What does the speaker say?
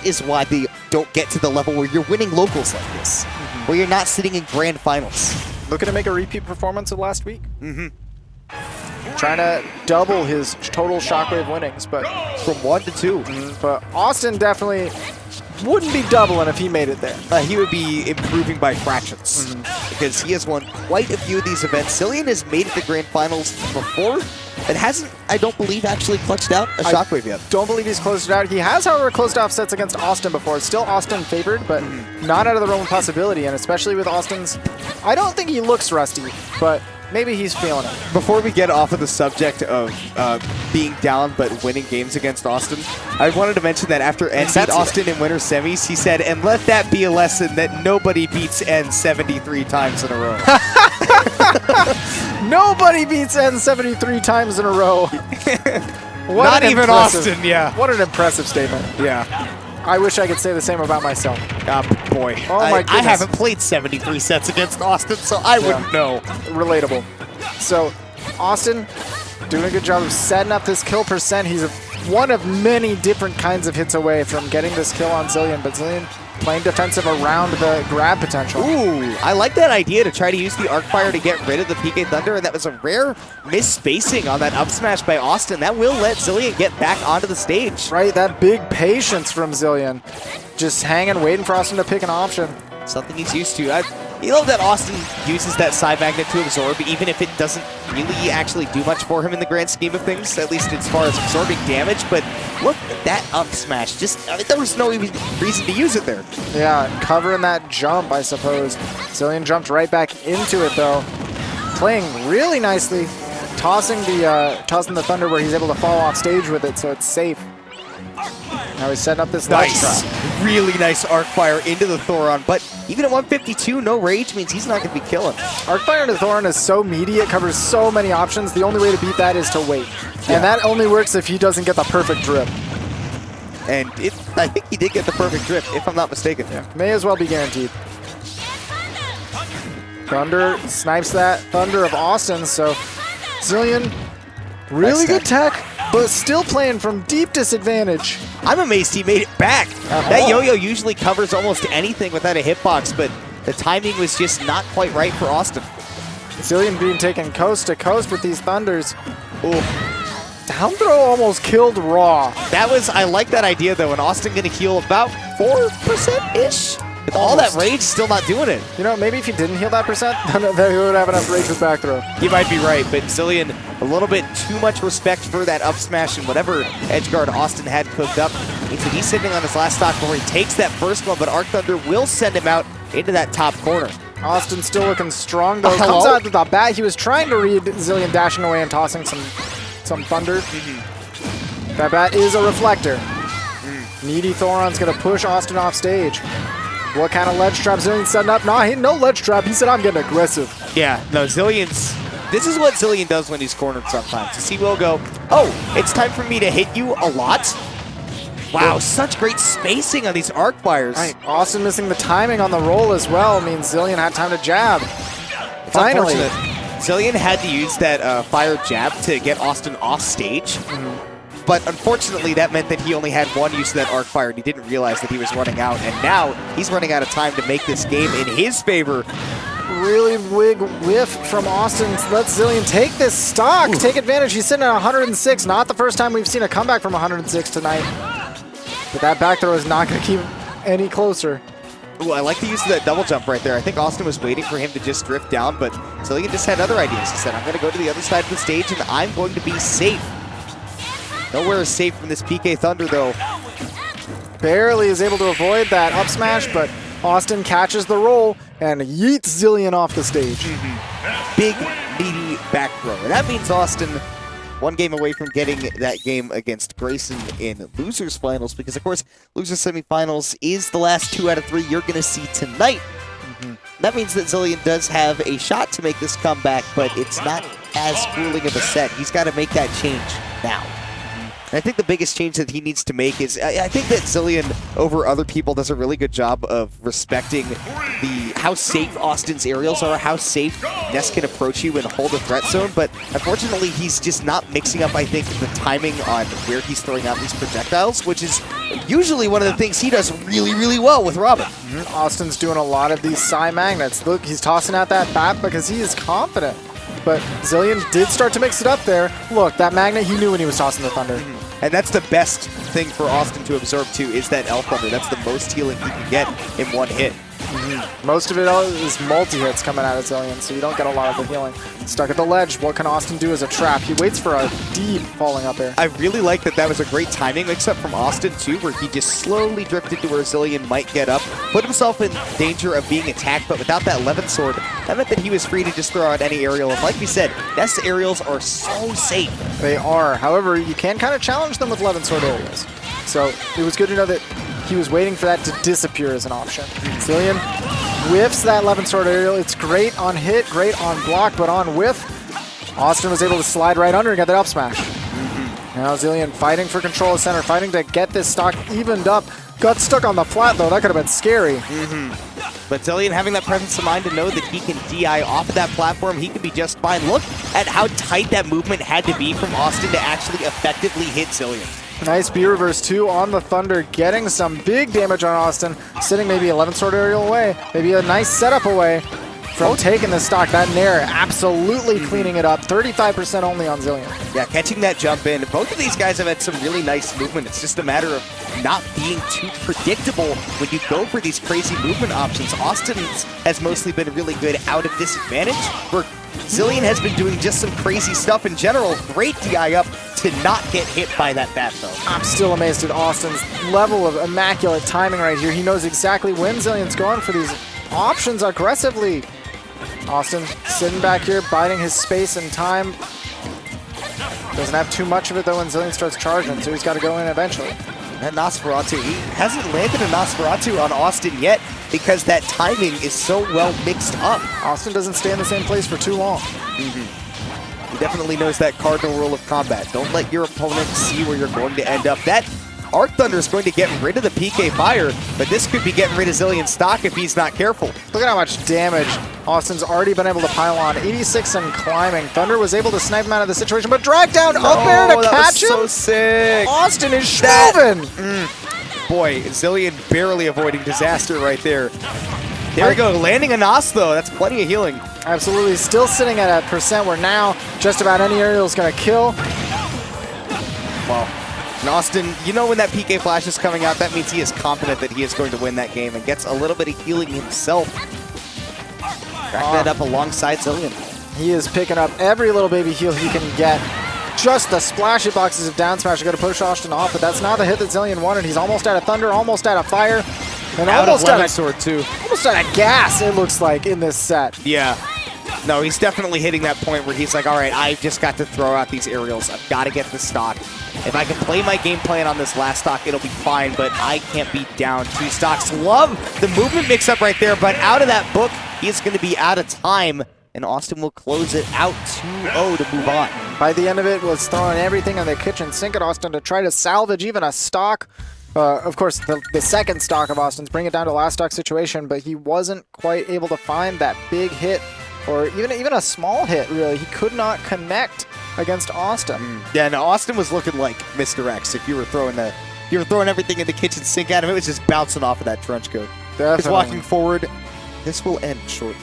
that is why they don't get to the level where you're winning locals like this, where you're not sitting in grand finals. Looking to make a repeat performance of last week. Trying to double his total Shockwave winnings, but From 1 to 2. but Awestin definitely wouldn't be doubling if he made it there. He would be improving by fractions because he has won quite a few of these events. Xillion has made it to grand finals before and hasn't, I don't believe, actually clutched out a Shockwave yet. Don't believe he's closed it out. He has, however, closed off sets against Awestin before. It's still Awestin favored, but not out of the realm of possibility, and especially with Austin's, I don't think he looks rusty, but maybe he's feeling it. Before we get off of the subject of being down but winning games against Awestin, I wanted to mention that after N beat Awestin in winter semis, he said, and let that be a lesson that nobody beats N 73 times in a row. Nobody beats N 73 times in a row. Not even Awestin, yeah. What an impressive statement. Yeah. I wish I could say the same about myself. Boy. Oh my goodness. I haven't played 73 sets against Awestin, so I wouldn't know. Relatable. So, Awestin doing a good job of setting up this kill percent. He's one of many different kinds of hits away from getting this kill on Xillion, but Xillion playing defensive around the grab potential. Ooh, I like that idea to try to use the arc fire to get rid of the PK Thunder, and that was a rare misspacing on that up smash by Awestin. That will let Xillion get back onto the stage. Right, that big patience from Xillion. Just hanging, waiting for Awestin to pick an option. Something he's used to. You love that Awestin uses that side magnet to absorb, even if it doesn't really actually do much for him in the grand scheme of things, at least as far as absorbing damage. But look at that up smash. Just, I mean, there was no even reason to use it there. Yeah, covering that jump, I suppose. Xillion jumped right back into it, though. Playing really nicely, tossing the Thunder where he's able to fall off stage with it, so it's safe. Now he's setting up this ledge trap. Really nice arc fire into the Thoron, but even at 152, no rage means he's not going to be killing. Arc fire into Thoron is so meaty, it covers so many options. The only way to beat that is to wait. And that only works if he doesn't get the perfect drip. And I think he did get the perfect drip, if I'm not mistaken. Yeah, may as well be guaranteed. Thunder snipes that Thunder of Awestin, so Xillion, really good tech, but still playing from deep disadvantage. I'm amazed he made it back. That yo-yo usually covers almost anything without a hitbox, but the timing was just not quite right for Awestin. Xillion being taken coast to coast with these Thunders. Ooh. Down throw almost killed Raw. That was, I like that idea though, and Awestin gonna heal about 4%-ish. With all that rage, still not doing it. You know, maybe if he didn't heal that percent, then he would have enough rage with back throw. You might be right, but Xillion, a little bit too much respect for that up smash and whatever edge guard Awestin had cooked up. He's sitting on his last stock where he takes that first one, but Arc Thunder will send him out into that top corner. Awestin still looking strong though. Comes out to the bat. He was trying to read Xillion dashing away and tossing some Thunder. That bat is a reflector. Needy Thoron's gonna push Awestin off stage. What kind of ledge trap Xillion's setting up? Nah, he no ledge trap. He said, I'm getting aggressive. Yeah, no, Xillion's... This is what Xillion does when he's cornered sometimes. He will go, oh, it's time for me to hit you a lot? Wow, such great spacing on these arc fires. Right, Awestin missing the timing on the roll as well means Xillion had time to jab. It's Finally. Xillion had to use that fire jab to get Awestin off stage. But unfortunately, that meant that he only had one use of that arc fire, and he didn't realize that he was running out. And now he's running out of time to make this game in his favor. Really big whiff from Awestin. Let's Xillion take this stock, take advantage. He's sitting at 106. Not the first time we've seen a comeback from 106 tonight. But that back throw is not going to keep any closer. Ooh, I like the use of that double jump right there. I think Awestin was waiting for him to just drift down, but Xillion just had other ideas. He said, I'm going to go to the other side of the stage, and I'm going to be safe. Nowhere is safe from this PK Thunder, though. Barely is able to avoid that up smash, but Awestin catches the roll and yeets Xillion off the stage. Big, meaty back throw. And that means Awestin one game away from getting that game against Grayson in losers finals, because, of course, losers semifinals is the last 2 out of 3 you're going to see tonight. That means that Xillion does have a shot to make this comeback, but it's not as grueling of a set. He's got to make that change now. And I think the biggest change that he needs to make is, I think that Xillion, over other people, does a really good job of respecting how safe Austin's aerials are, how safe Ness can approach you and hold a threat zone, but unfortunately he's just not mixing up, I think, the timing on where he's throwing out these projectiles, which is usually one of the things he does really, really well with Robin. Austin's doing a lot of these psi magnets. Look, he's tossing out that bat because he is confident. But Xillion did start to mix it up there. Look, that magnet, he knew when he was tossing the Thunder. And that's the best thing for Awestin to observe, too, is that L Thunder. That's the most healing he can get in one hit. Most of it is multi-hits coming out of Xillion, so you don't get a lot of the healing. Stuck at the ledge, what can Awestin do as a trap? He waits for a deep falling up air. I really like that was a great timing mix-up from Awestin, too, where he just slowly drifted to where Xillion might get up, put himself in danger of being attacked, but without that 11th sword, that meant that he was free to just throw out any aerial. And like we said, Ness aerials are so safe. They are. However, you can kind of challenge them with 11th sword aerials. So it was good to know that he was waiting for that to disappear as an option. Xillion whiffs that 11th sword aerial. It's great on hit, great on block, but on whiff, Awestin was able to slide right under and get that up smash. Now Xillion fighting for control of center, fighting to get this stock evened up. Got stuck on the flat though, that could have been scary. But Xillion having that presence of mind to know that he can DI off of that platform, he could be just fine. Look at how tight that movement had to be from Awestin to actually effectively hit Xillion. Nice B reverse 2 on the Thunder, getting some big damage on Awestin, sitting maybe 11th sword aerial away, maybe a nice setup away from taking the stock. That Nair absolutely cleaning it up, 35% only on Xillion. Yeah, catching that jump in. Both of these guys have had some really nice movement. It's just a matter of not being too predictable when you go for these crazy movement options. Awestin has mostly been really good out of disadvantage, where Xillion has been doing just some crazy stuff in general. Great DI up to not get hit by that bat, though. I'm still amazed at Austin's level of immaculate timing right here. He knows exactly when Xillion's going for these options aggressively. Awestin sitting back here, biding his space and time. Doesn't have too much of it, though, when Xillion starts charging, so he's got to go in eventually. That Nosferatu, he hasn't landed a Nosferatu on Awestin yet because that timing is so well mixed up. Awestin doesn't stay in the same place for too long. He definitely knows that cardinal rule of combat. Don't let your opponent see where you're going to end up. That Arc Thunder is going to get rid of the PK Fire, but this could be getting rid of Xillion's stock if he's not careful. Look at how much damage Austin's already been able to pile on. 86 and climbing. Thunder was able to snipe him out of the situation, but drag down up air to catch him. So sick. Austin is schmovin'. Boy, Xillion barely avoiding disaster right there. There we go, landing a Nos though. That's plenty of healing. Absolutely, still sitting at a percent where now just about any aerial is going to kill. Well, and Awestin, you know when that PK Flash is coming out, that means he is confident that he is going to win that game and gets a little bit of healing himself. Back that up alongside Xillion. He is picking up every little baby heal he can get. Just the splash boxes of down smash are going to push Awestin off, but that's not the hit that Xillion wanted. He's almost out of Thunder, almost out of Fire, and almost out of sword too. Almost out of gas, it looks like, in this set. Yeah. No, he's definitely hitting that point where he's like, all right, I've just got to throw out these aerials. I've got to get the stock. If I can play my game plan on this last stock, it'll be fine, but I can't be down 2 stocks. Love the movement mix-up right there, but out of that book, he's going to be out of time, and Awestin will close it out 2-0 to move on. By the end of it, was throwing everything in the kitchen sink at Awestin to try to salvage even a stock. Of course, the second stock of Austin's, bring it down to last stock situation, but he wasn't quite able to find that big hit, or even a small hit, really. He could not connect against Awestin. Yeah, no, Awestin was looking like Mr. X. If you were throwing everything in the kitchen sink at him, it was just bouncing off of that trench coat. Definitely. He's walking forward. This will end shortly.